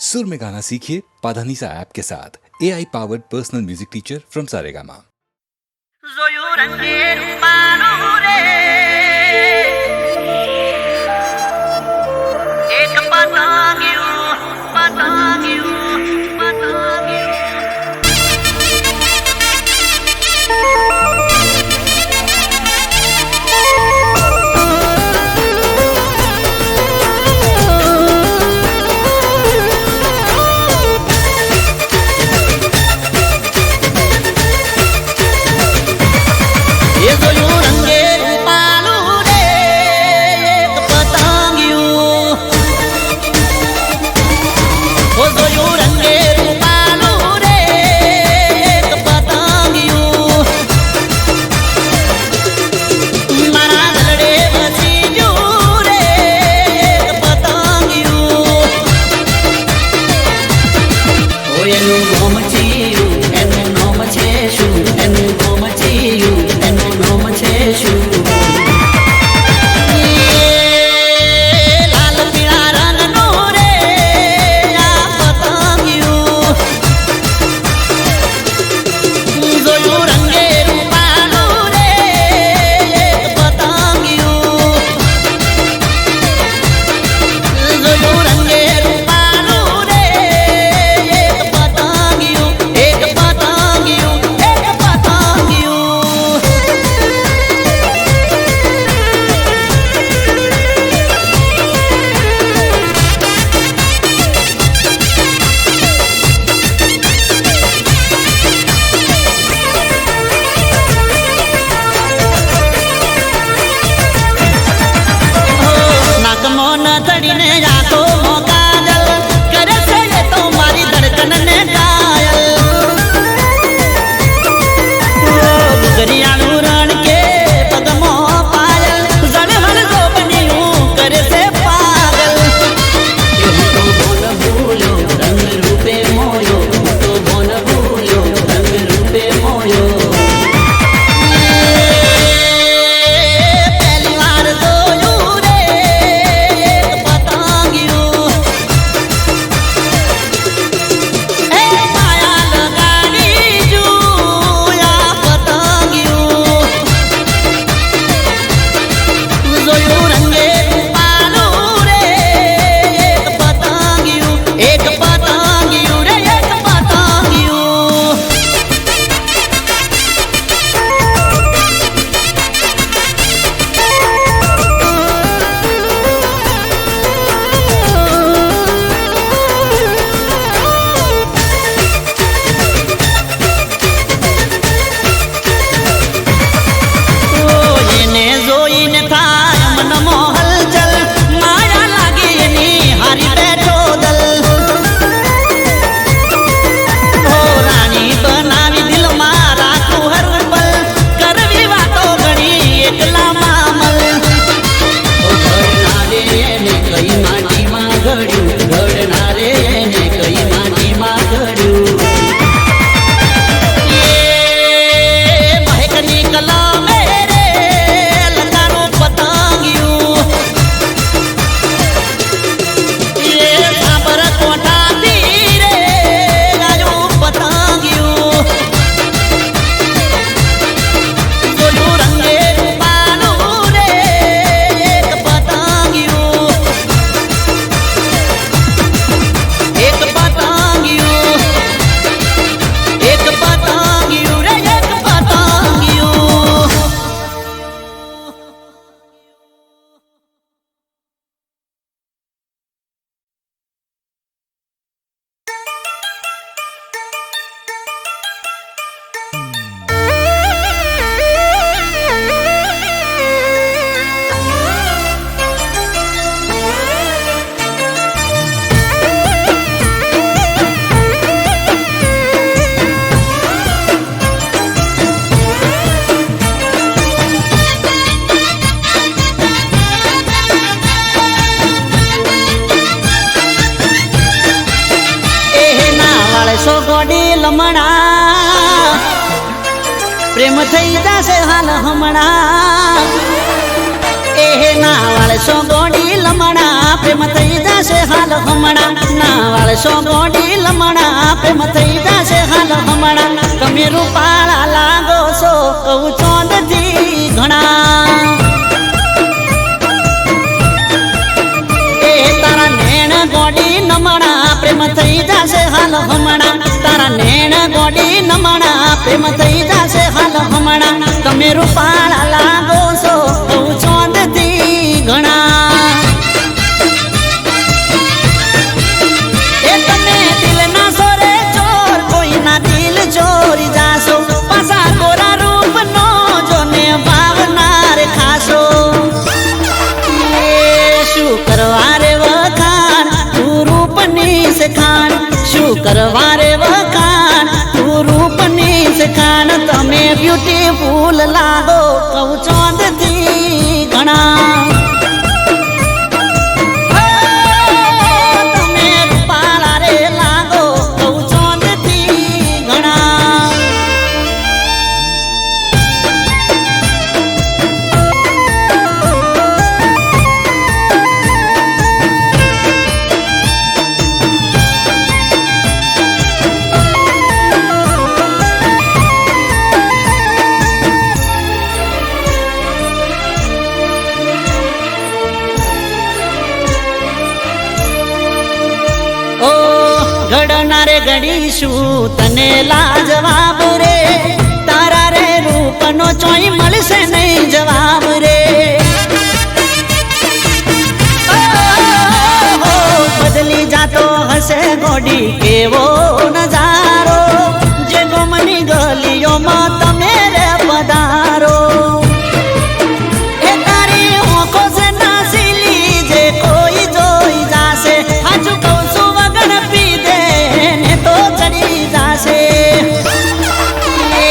सुर में गाना सीखिए पाधानीसा ऐप के साथ AI powered personal music teacher from Saregama. प्रेम थई जासे हाल हमणा एहे नावळ सो गोडी लमणा પ્રેમ થઈ જશે હાલ હમણાં ના વાળશો ગોડી લમણા પ્રેમ થઈ જશે હાલ હમણાં તમે રૂપાળા લાગો છો કહું ચોંદથી ઘણા એ તારા નેણ ગોડી નમણા પ્રેમ થઈ જશે હાલ હમણાં તારા નેણ ગોડી નમણા પ્રેમ થઈ જશે હાલ હમણાં તમે રૂપાળા લાગો છો કહું ચોંદથી ઘણા એ તમે દિલના સોરે ચોર કોઈના દિલ ચોરી જાશો પાછા ગોરા રૂપનો જોને ભાવનાર ખાશો શું કરવા રે વખાણ તું રૂપની સખાણ શું કરવા રે વખાણ તું રૂપની સખાણ તમે બ્યુટીફુલ લાગો કહું ચોંદથી ઘણા તમે રૂપાળા રે લાગો કહું ચોંદથી ઘણા ઘડનારે ઘડીશું તને લાજવાબ રે તારા રે રૂપનો ચોઈ મળશે નહીં જવાબ રે બદલી જાતો હશે ગોડી કેવો નજારો જે ગોમની ગલીઓમાં તમે રે પધારો એ તારી ઓંખો છે નાસીલી જે કોઈ જોઈ જાશે હાચું કહું છું વગર પીધે ને તો ચડી જાશે એ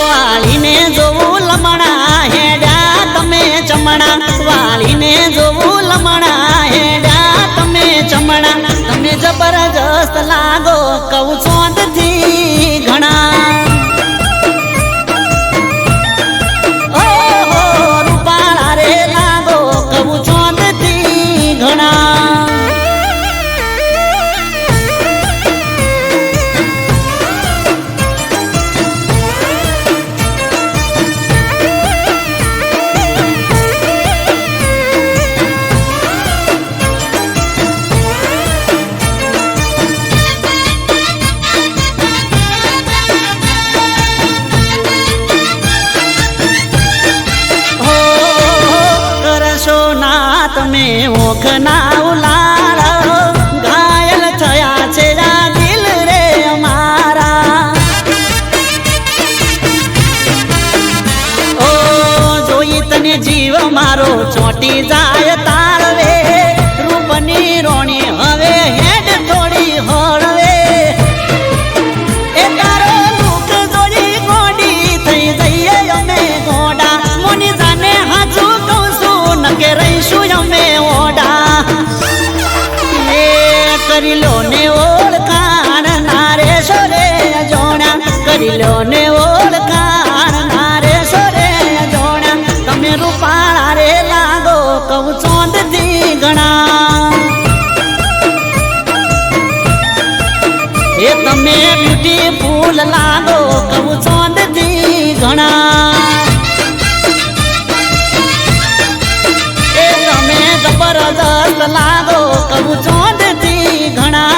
વાલીને જોવું લમણા હેડ્યા તમે ચમણા વાલીને જોવું લમણા હેડ્યા તમે ચમણા તમે જબરજસ્ત લાગો કહું ચોંદથી ઘણા ઓહો રૂપાળા રે લાગો કહું ચોંદથી ઘણા તમે ઓખના ઉલાળ ઘાયલ થયા છે આ દિલ રે અમારા ઓ જોઈ તને જીવ મારો ચોટી જાય તાળવે રૂપની રોણી હવે હેડ થોડી હળવે એ તારો દુઃખ જોડી ગોડી થઈ જઈએ અમે ગોડા મોની જાને હાજુ કહું છું નકે રહીશું અમે ઓડા એ કરી લો ને ઓળખાણ નારે સોરે જોણા કરી લો ને ઓળખાણ નારે સોરે જોણા તમે રૂપાળા રે લાગો કહું ચોંદથી ઘણા એ તમે બ્યુટીફુલ લાગો કહું ચોંદથી ઘણા એ તમે જબરદસ્ત લાગો કહું ચોંદથી ઘણા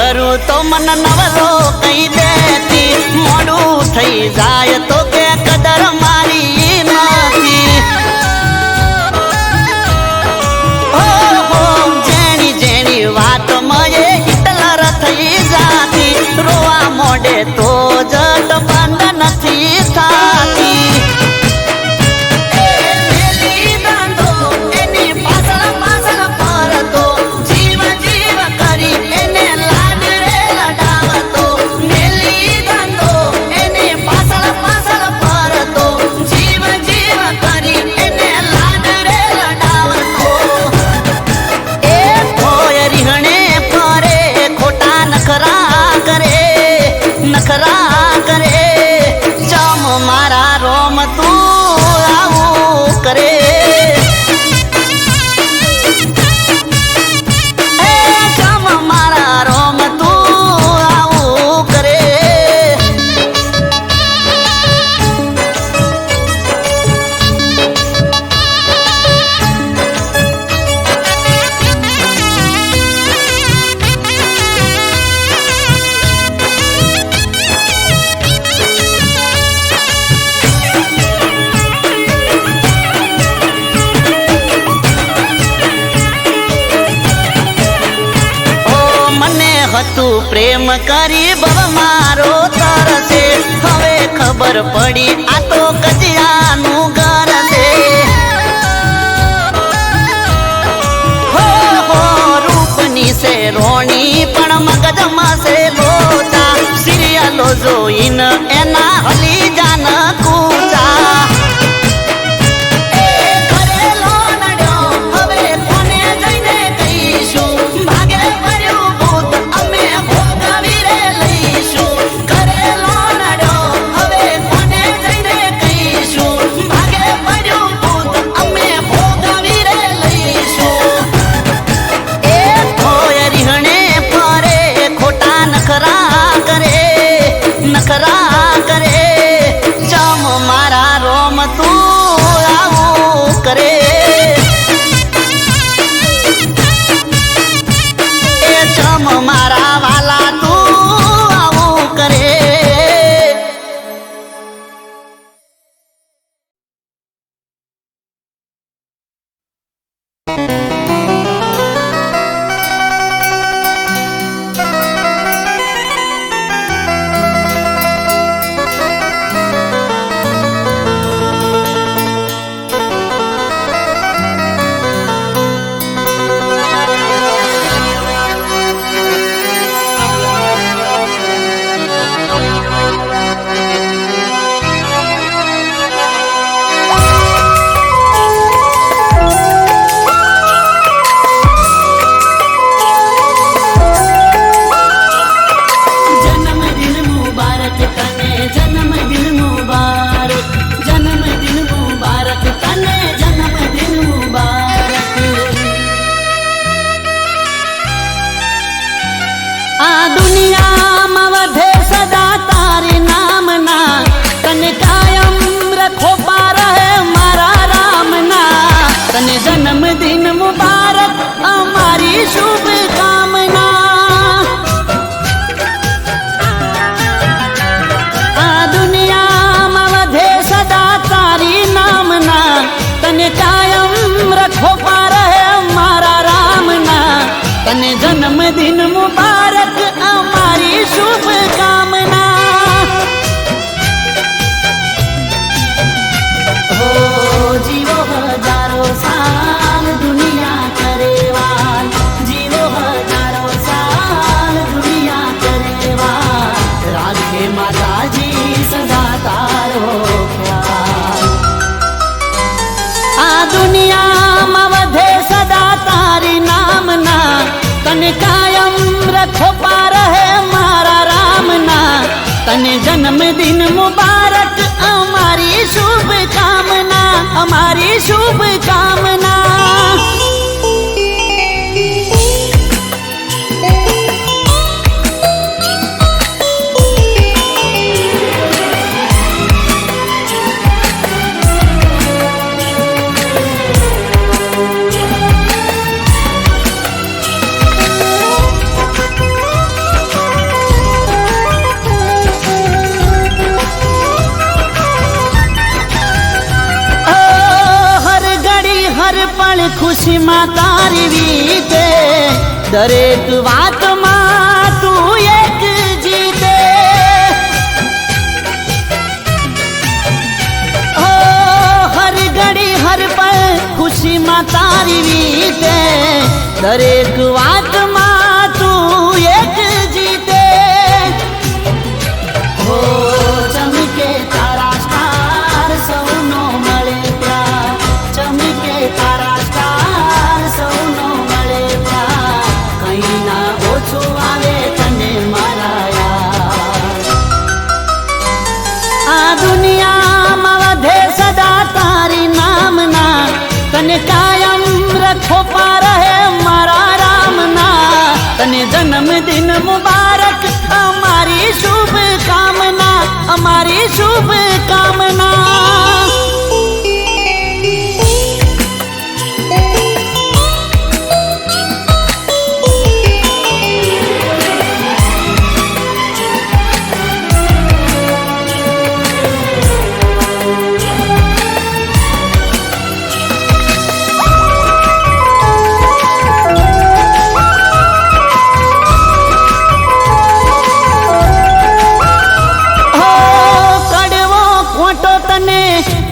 કરું તો મન નવરો કઈ દેતી મોડું થઈ જાય તો કે કદર મારી નથી હો જેની જેની વાત મયે હિટલર થઈ જાતી રોવા મોડે તો જટ બંધ નથી થાતી નખરા કરે ચમ મારા રોમ તું આવું કરે ચમ મારા રોમ તું આવું કરે હતું પ્રેમ કરી બવ મારો તરસે હવે ખબર પડી આ તો કજિયાનું ઘર છે હો રૂપની છે રોણી પણ મગજમાં છે લોચા સિરિયલો જોઈને એના હલી જાન કૂચા નખરા કરે ચમ મારા રોમ તું આવું કરે એ ચમ મારા વાલા તું આવું કરે જન્મદિન મુબારક અમારી શુભ કામના હો જીવો હજારો સાલ દુનિયા કરેવાલ જીવો હજારો સાલ દુનિયા કરેવાલ રાખે માતાજી સદા તારો ખ્યાલ આ દુનિયામાં વધે સદા તારી નામના તને કાયમ રખો પાર હે મારા રામના તને જન્મદિન મુબારક અમારી શુભ કામના અમારી શુભ કામના हर पल खुशी में तारी वीते दरेक बात में तू एक जीते ओ हर घड़ी हर पल खुशी में तारी वीते दरेक बात में तू एक जीते ओ चमके तारा स्टार सौनो मळे प्यार चमके तारा स्टार सौनो मळे प्यार कहीं ना ओछो आवे तने मारा यार आ दुनिया में वधे सदा तारी नामना तने कायम रखो पार है मारा रामना तने जन्मदिन मुबारक हमारी शुभ कामना हमारी शुभ कामना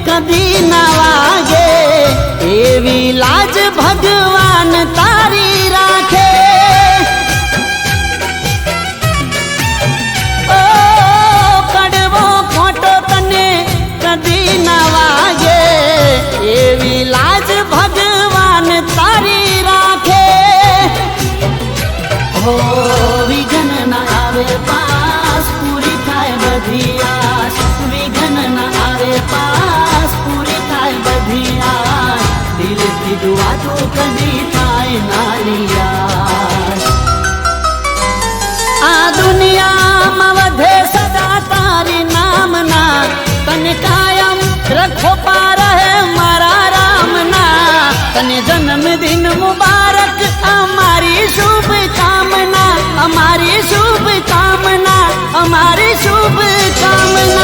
कभी ना वागे एवी लाज भगवान तारी राखे ओ कड़वो खोटो तने कभी ना वागे एवी लाज भगवान तारी राखे हो विघन ना आवे पास पूरी थाय बधी आस विघन ना आवे पास पूरी थाय बधी आस दिल की दुआ तो कभी थाय नालिया आ दुनिया में वधे सदा तारी नामना तने कायम रखो पार है मारा रामना तने जन्मदिन मुबारक हमारी शुभ कामना हमारी शुभ कामना हमारी शुभ कामना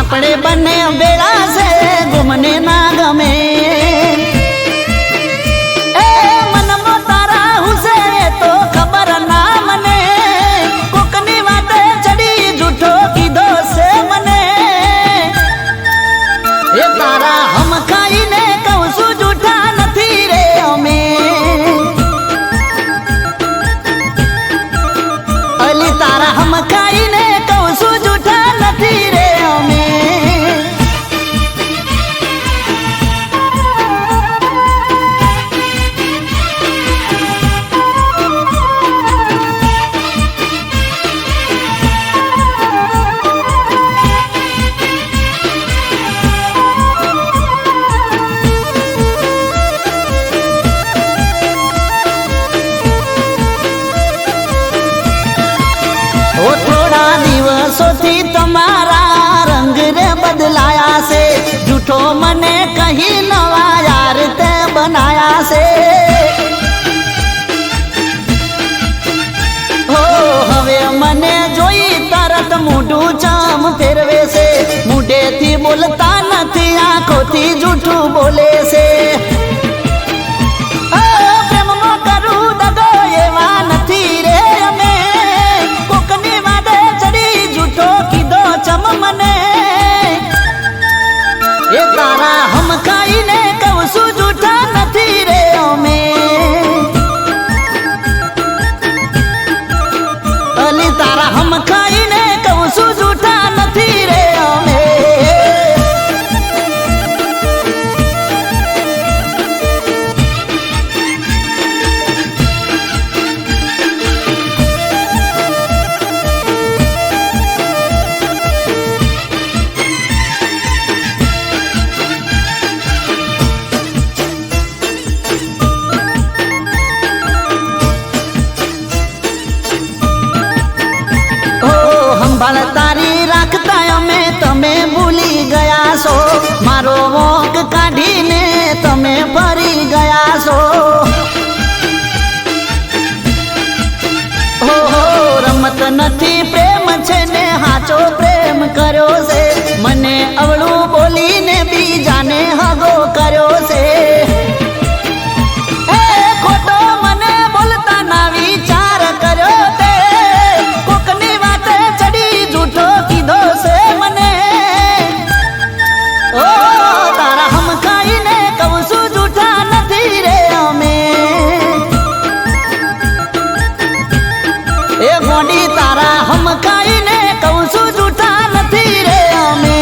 આપણે બંને બેડા છે ગુમને ના ગમે એ મનમાં તારા હુસે તો ખબર ના મને કોકની વાતે ચડી જૂઠો કીધો છે મને એ તારા હમ ખાઈને કહું છું જૂઠા નથી રે અમે અલી તારા હમ ખાઈને કહું છું જૂઠા નથી રે અમે દિવસોથી તમારા રંગ રે બદલાયા છે જૂઠો મને કહી નવા યાર તે બનાયા છે આમ ફેરવે છે મોઢેથી બોલતા નથી આંખોથી જૂઠું બોલે છે પ્રેમમાં કરું દગો એવા નથી રે અમે કોકની વાડે ચડી જૂઠો કીધો ચમ મને એ તારા હમ ખાઈને કહું છું જૂઠા નથી રે અમે અલી તારા હમ ખાઈને કહું છું જૂઠા નથી રે અમે સંભાળ તારી રાખતા અમે તમે ભૂલી ગયા છો મારો વોક કાઢીને તમે ફરી ગયા છો રમત નથી પ્રેમ છે ને હાચો પ્રેમ કર્યો છે મને અવળું બોલીને બીજાને હગો કર્યો છે ખોટો મને બોલતા ના વિચાર કર્યો તે કોકની વાતે ચડી જૂઠો કીધો છે મને ઓ તારા હમ ખાઈને કહું છું જૂઠા નથી રે અમે એ ગોડી તારા હમ ખાઈને કહું છું જૂઠા નથી રે અમે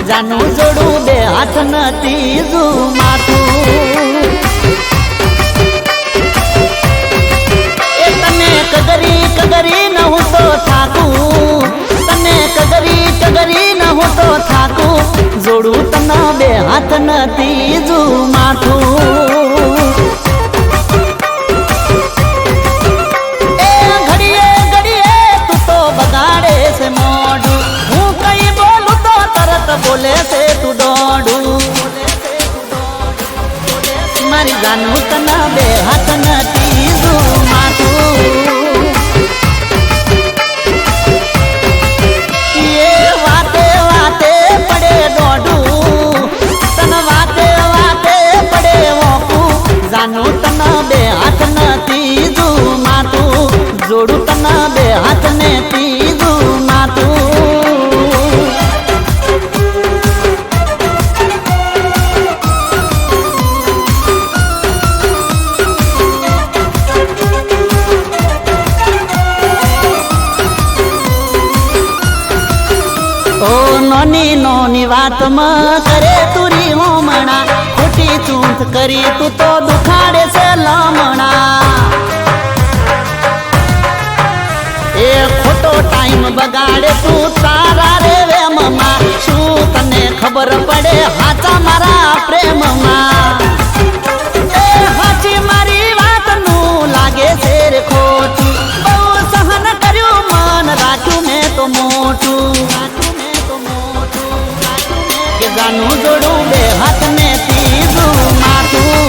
જાનું જોડું બે હાથ નથી માથું એ તને કગરી ન હું તો થાકું તને કગરી ન હું તો થાકું જોડું તને બે હાથ નથી માથું એ ઘડીએ તું તો બગાડે છે મોઢું હું કઈ બોલું તો તરત બોલે છે તું દોડું મારી જાનું તને બે હાથ નથી માથું એ વાતે વાતે પડે દોડું તને વાતે પડે વોકું જાનું તને બે હાથ નથી માથું જોડું તને બે હાથ નથી માથું નોની વાતમાં કરે તુરી હોમણા ખોટી ચૂંથ કરી તું તો દુખાડે છે લમણા એ ખોટો ટાઈમ બગાડે તું તારા રે વેમમાં શું તને ખબર પડે હાચા મારા પ્રેમમાં એ હાચી મારી વાતનું લાગે છે રે ખોટું બહુ સહન કર્યું મન રાખ્યું મેં તો મોટું જાનું જોડું બે હાથ ને માથું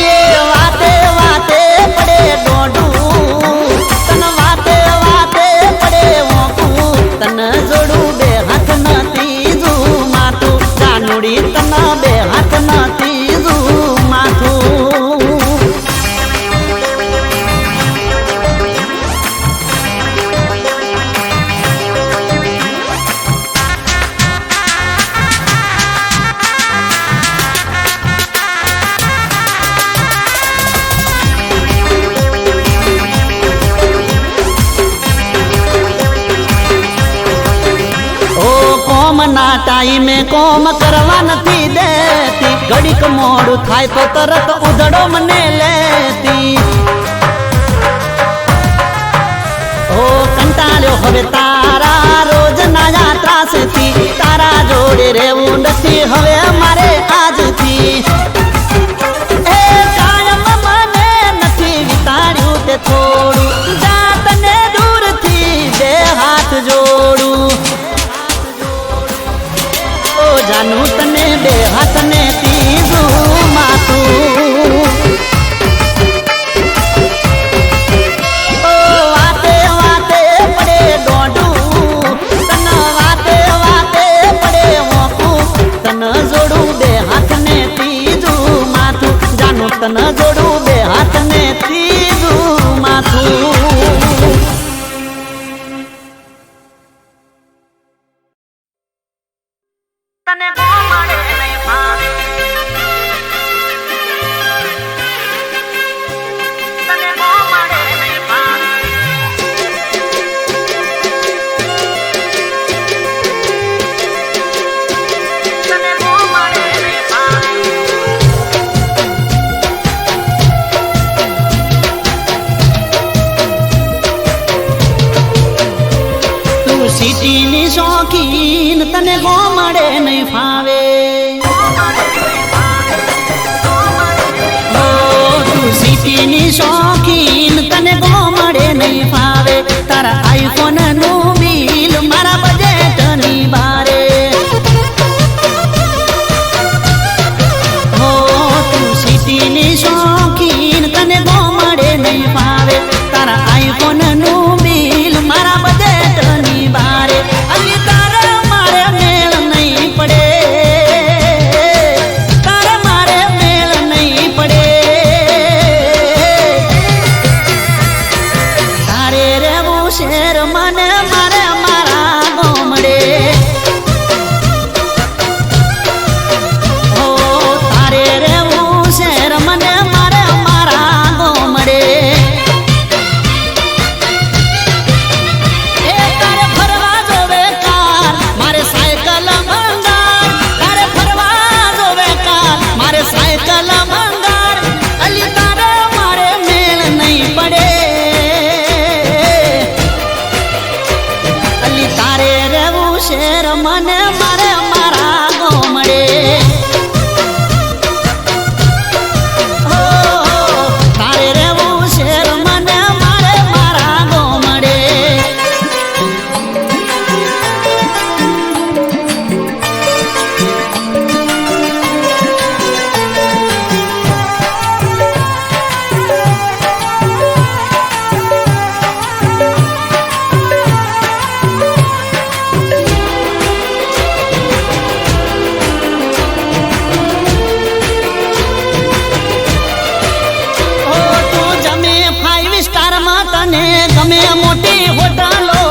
એ વાતે પડે દોડું તને વાતે પડે વોકું તને જોડું બે હાથ નથી માથું જાનુડી તને બે હાથ નથી માથું ના ટાઈમે કોમ કરવા નથી દેતી, ઘડીક મોડું થાય તો તરત ઉધડો મને લેતી. ઓ કંટાળ્યો હવે તારા રોજ ના ત્રાસથી, તારા જોડે રહેવું નથી હવે મારે આજથી. એ કાયમ મને નથી વિતાડ્યું તે થોડું, જાતને દૂરથી બે હાથ જોડું. ઓ જાનું તને બે હાથને ત્રીજું માથું. તને જોડું બે હાથને ત્રીજું માથું. તને મળે નહીં ભાવે, તને મળે નહીં ભાવે, તને મળે નહીં ભાવે. સિટીની શોખીન તને ગોમડે નહીં ફાવે. તું સિટીની શોખીન તને ગોમડે નહીં ફાવે. તારા આઈફોન નું બિલ મારા બજેટ ની બારે. હો તું સિટીની શોખીન તને ગોમડે નહીં ફાવે. તારા આઈફોન નું બિલ મારા બજેટ ની બારે. અલી તારે મારે મેળ નહીં પડે, તારે મારે મેળ નહીં પડે. તારે રેવું શેર મને મારે મારા ગોમડે. ઓ તારે રેવું શેર મને મારે મારા ગોમડે. શેર મને મારે મારા ગોમડે. તારે રેવું શેર મને મારે મારા ગોમડે. ગમે મોટી હોટલો,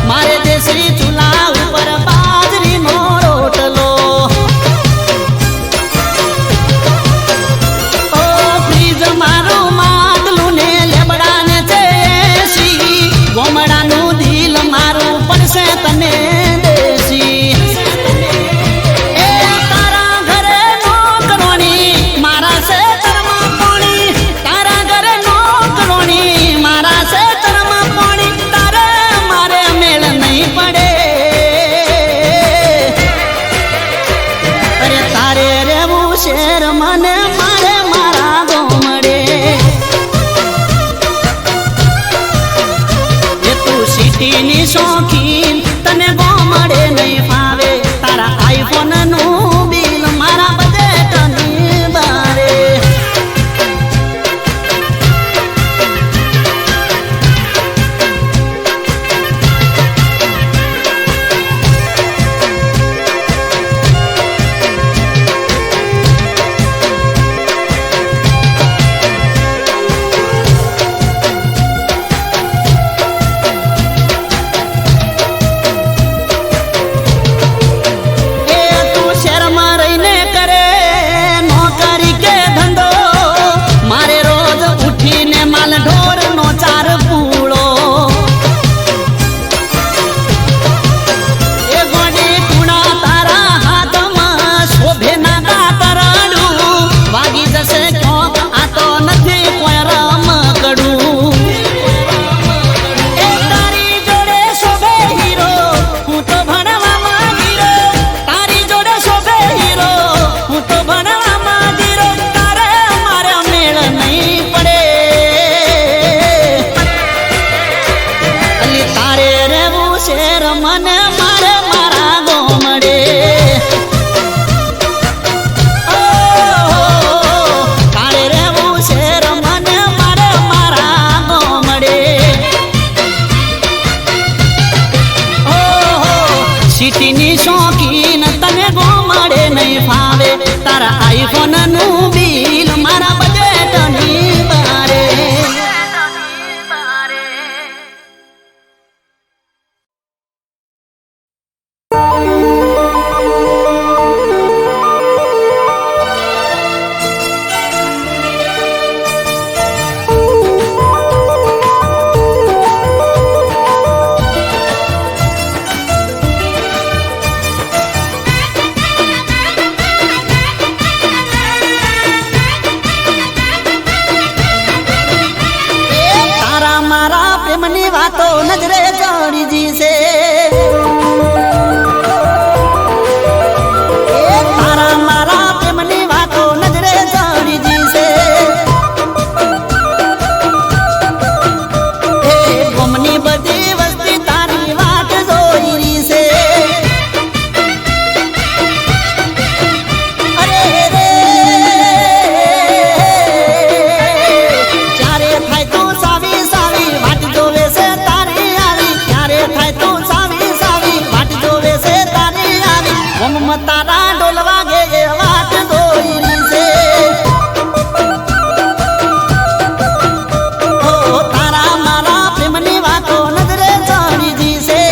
મારે દેશી ચૂલા ઉપર બાજરીનો રોટલો. ઓ ફ્રીજ મારું માટલું ને લેબડાને છે એસી. ગોમડાનું દિલ મારું પડશે તને દેશી. એ તારા ઘરે નોકરોની મારા છે તરમાં પોણી. તારા ઘરે નોકરોની મારા છે તરમાં પોણી. આઈફોનનું બિલ મારા બજેટની બારે. તારા મારા પ્રેમની વાતો નજરે ચડી જશે. તારા મારા પ્રેમની વાતો નજરે ચડી જશે. ગમની બધી વસ્તી તારી વાટ જોઈ રહી છે. અરે રે ચારે થાય તો સાવી સાવી વાટ જોવે છે તારી આવી. ક્યારે થાય તો સાવી સાવી વાટ જોવે છે તારી આવી. ગમ તારા ઢોલ વાગે એ વાટ જોઈ રહી છે. ઓ તારા મારા પ્રેમની વાતો નજરે ચડી જશે.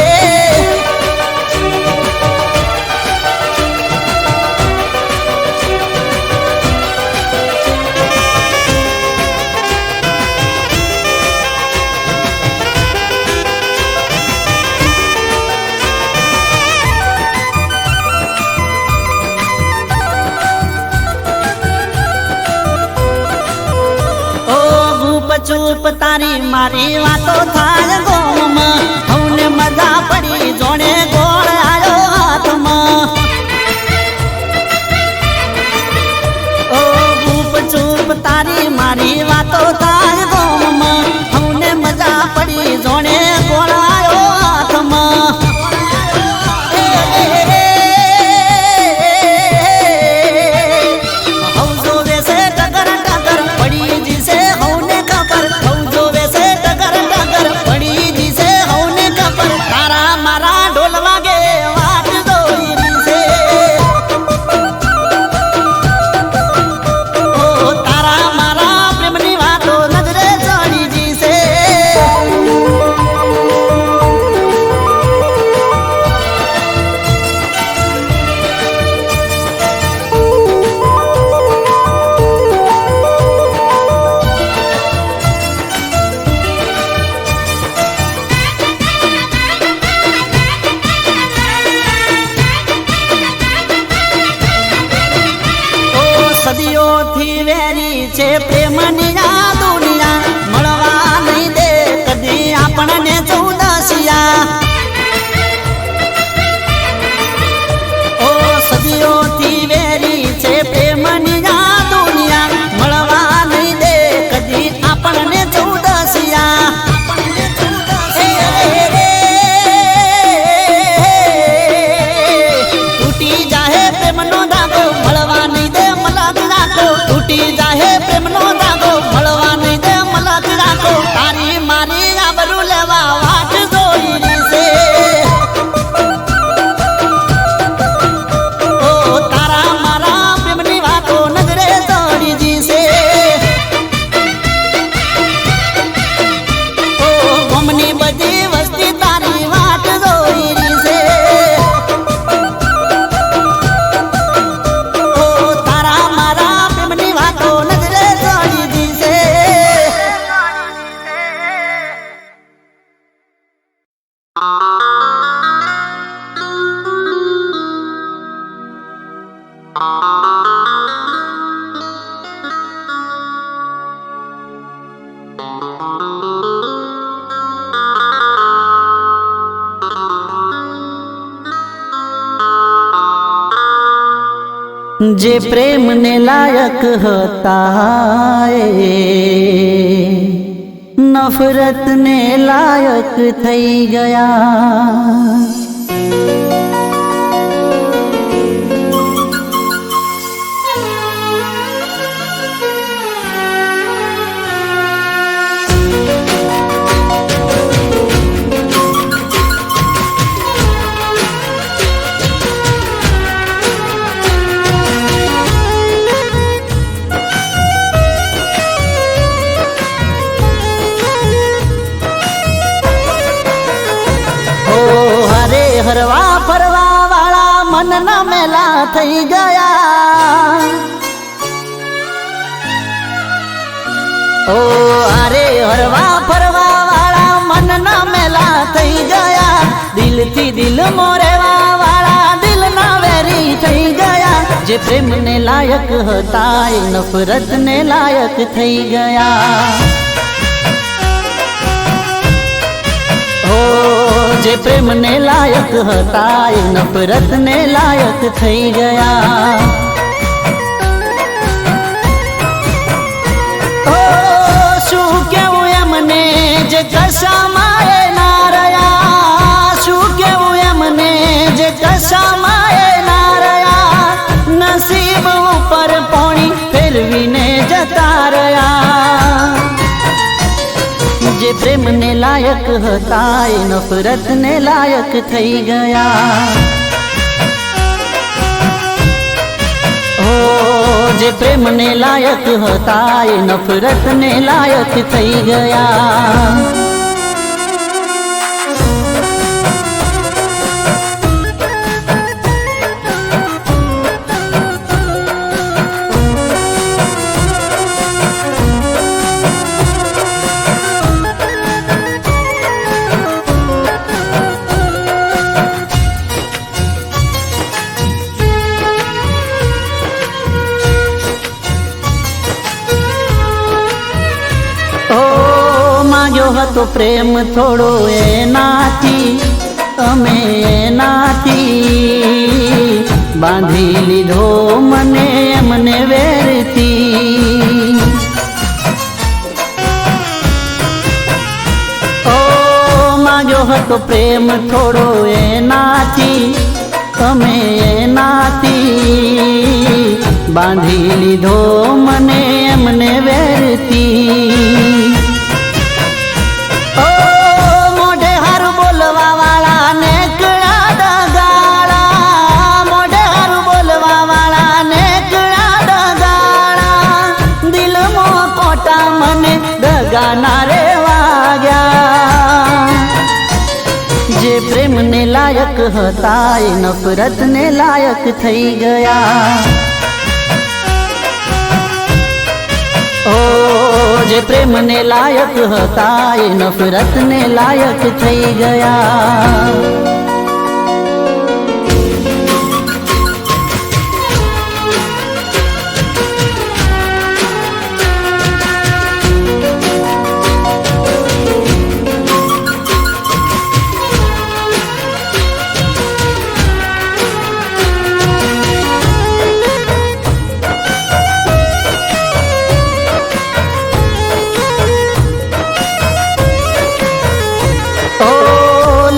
ઓ ભૂપ ચૂપ તારી મારી વાતો થાય ગોમ. હવને મજા પડી જોડે ગોળ આવ્યો હાથમાં. ઓ ભૂપ ચૂપ તારી મારી વાતો થાય ગોમ. હવને મજા પડી જોડે ગોળ આવ્યો હાથમાં. હવ જોવે છે ટગર ટગર પડી જશે હવને ખબર. હવ જોવે છે ટગર ટગર પડી જશે હવને ખબર. તારા મારા ઢોલ વાગે વાટ જોઈ રહી છે. ઓ તારા મારા પ્રેમની વાતો નજરે ચડી જશે. ઓ સદીઓથી વેરી છે પ્રેમની આ દુનિયા. મળવા નહીં દે કદી આપણને ચૌદસિયા. ઓ સદીઓથી વેરી છે પ્રેમની આ દુનિયા. મળવા નહીં દે કદી આપણને ચૌદસિયા. તૂટી જાહે પ્રેમનો ધાગો મળવા નહીં દે મલક રાખો. તૂટી જાહે પ્રેમનો ધાગો મળવા નહીં દે મલક રાખો. તારી મારી આબરૂ લેવા વાટ જોઈ રહી છે. ઓ તારા મારા પ્રેમની વાતો નજરે ચડી જશે. ઓ ગમની બધી વસ્તી તારી વાટ જોઈ રહી છે. ઓ તારા મારા પ્રેમની વાતો નજરે ચડી જશે. જે પ્રેમને લાયક હતા એ નફરતને લાયક થઈ ગયા. મનના મેલા થઈ ગયા. ઓ અરે હરવા ફરવા વાળા મનના મેલા થઈ ગયા. દિલથી દિલ મોરેવા વાળા દિલના વેરી થઈ ગયા. જે પ્રેમને લાયક હતા એ નફરતને લાયક થઈ ગયા. ઓ જે પ્રેમને લાયક હતા એ નફરતને લાયક થઈ ગયા. ઓ શું કેવું એમને જે કશામાં એ ના રહ્યા. શું કેવું એમને જે કશામાં એ ના રહ્યા. નસીબ ઉપર પોણી ફેરવીને જતા રહ્યા. જે પ્રેમને લાયક હતા એ નફરતને લાયક થઈ ગયા. ઓ જે પ્રેમને લાયક હતા એ નફરતને લાયક થઈ ગયા. હતો પ્રેમ થોડો એનાથી અમે એનાથી બાંધી લીધો મને એમને વેરથી. ઓ માગ્યો હતો પ્રેમ થોડો એનાથી અમે એનાથી બાંધી લીધો મને એમને વેરથી. ગાના રે વાગ્યા. જે પ્રેમને લાયક હતા એ નફરતને લાયક થઈ ગયા. ઓ જે પ્રેમને લાયક હતા એ નફરતને લાયક થઈ ગયા.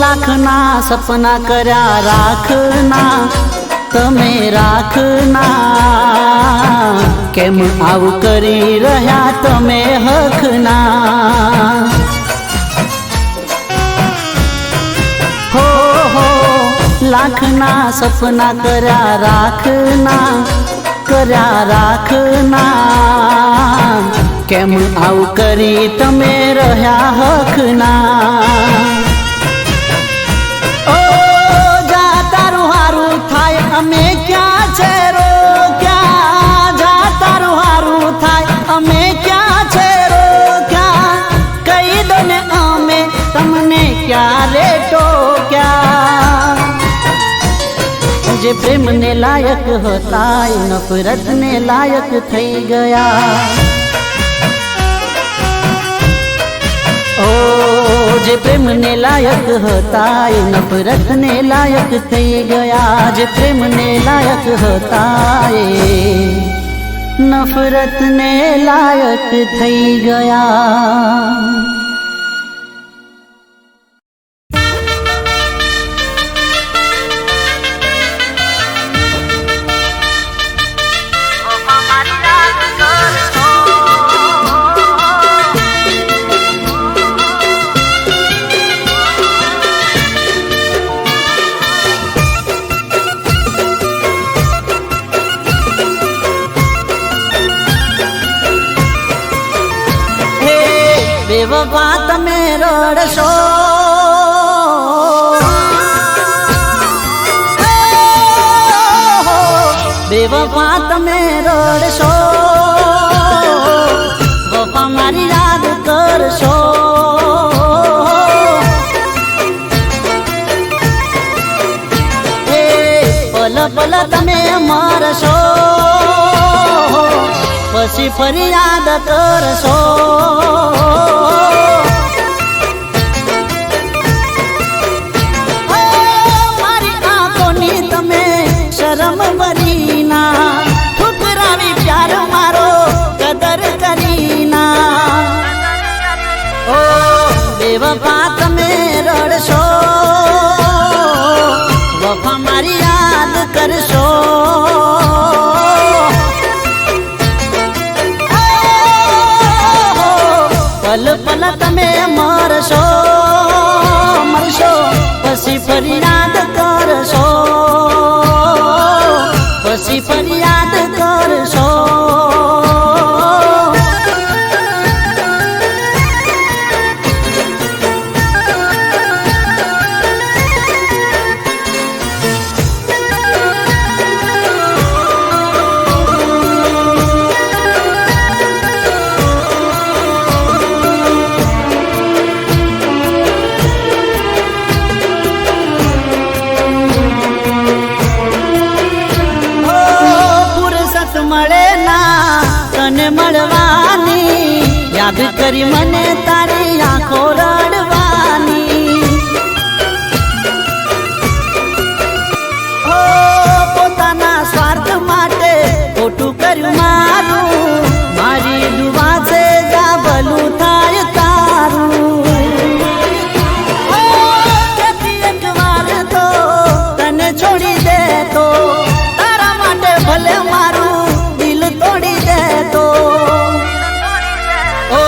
લાખના સપના કર્યા રાખના તમે રાખના. કેમ આવું કરી રહ્યા તમે હકના. હો લાખના સપના કર્યા રાખના. કેમ આવું કરી તમે રહ્યા હકના. અમે ક્યાં છે રોક્યા. જા તારું હારું થાય અમે ક્યાં છે રોક્યા. કહી દો ને અમે તમને ક્યારે ટોક્યા. જે પ્રેમને લાયક હતા એ નફરતને લાયક થઈ ગયા. ઓ જે પ્રેમને લાયક હતા એ નફરતને લાયક થઈ ગયા. જે પ્રેમને લાયક હતા એ નફરતને લાયક થઈ ગયા. બેવફા તમે રડશો વફા તમે રડશો વફા મારી યાદ કરશો પલ પલ તમે મરશો પછી ફરિયાદ કરશો મારી આંખોની તમે શરમ ભરીના ઠુકરાવી પ્યાર મારો કદર કરીના ઓ બેવફા તમે રડશો વફા મારી યાદ કરશો પલ પલ તમે મરશો પછી ફરિયાદ કરશો પછી ફરિયાદ કરશો મળે ના તને મળવાની યાદ કરી મને તારી આંખો રડવાની પોતાના સ્વાર્થ માટે ખોટું કર્યું મારું મારી દુઆ છે જા ભલું થાય તારું એક વાર તો તને છોડી દે તો તારા માટે ભલે મારું તોડી દે તો ઓ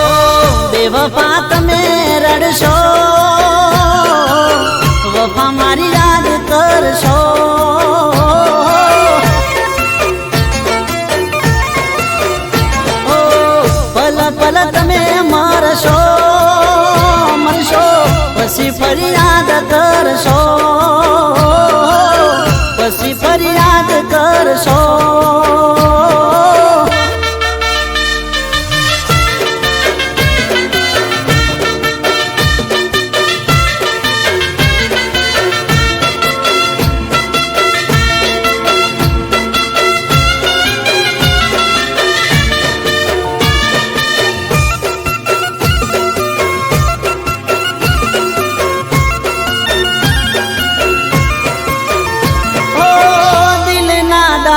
બેવફા તમે રડશો વફા મારી યાદ કરશો ઓ પલ પલ તમે મરશો પછી ફરિયાદ કરશો પછી ફરિયાદ કરશો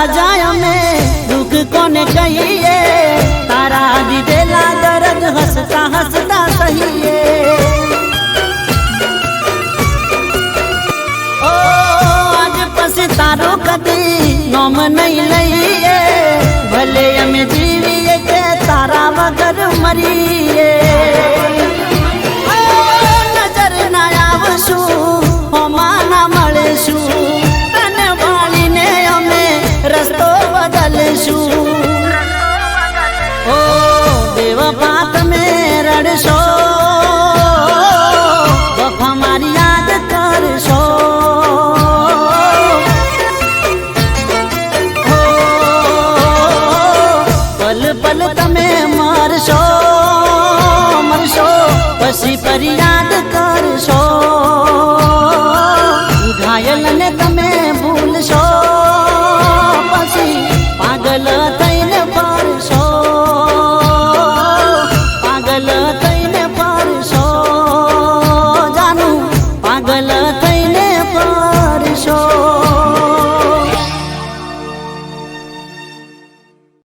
જાય અમે દુઃખ કોને કહીએ તારા દીધેલા દર્દ હસતા હસતા સહીએ ઓ આજ પછી તારો કદી નોમ નહીં લઈએ ભલે અમે જીવીએ કે તારા વગર મરીએ નજર ના આવશું હોમાં ના મળીશું તને વાળીને અમે રસ્તો બદલશું ઓ બેવફા તમે રડશો વફા મારી યાદ કરશો પલ પલ તમે મરશો પછી ફરિયાદ કરશો ઘાયલને તમે ભૂલશો પછી પાગલ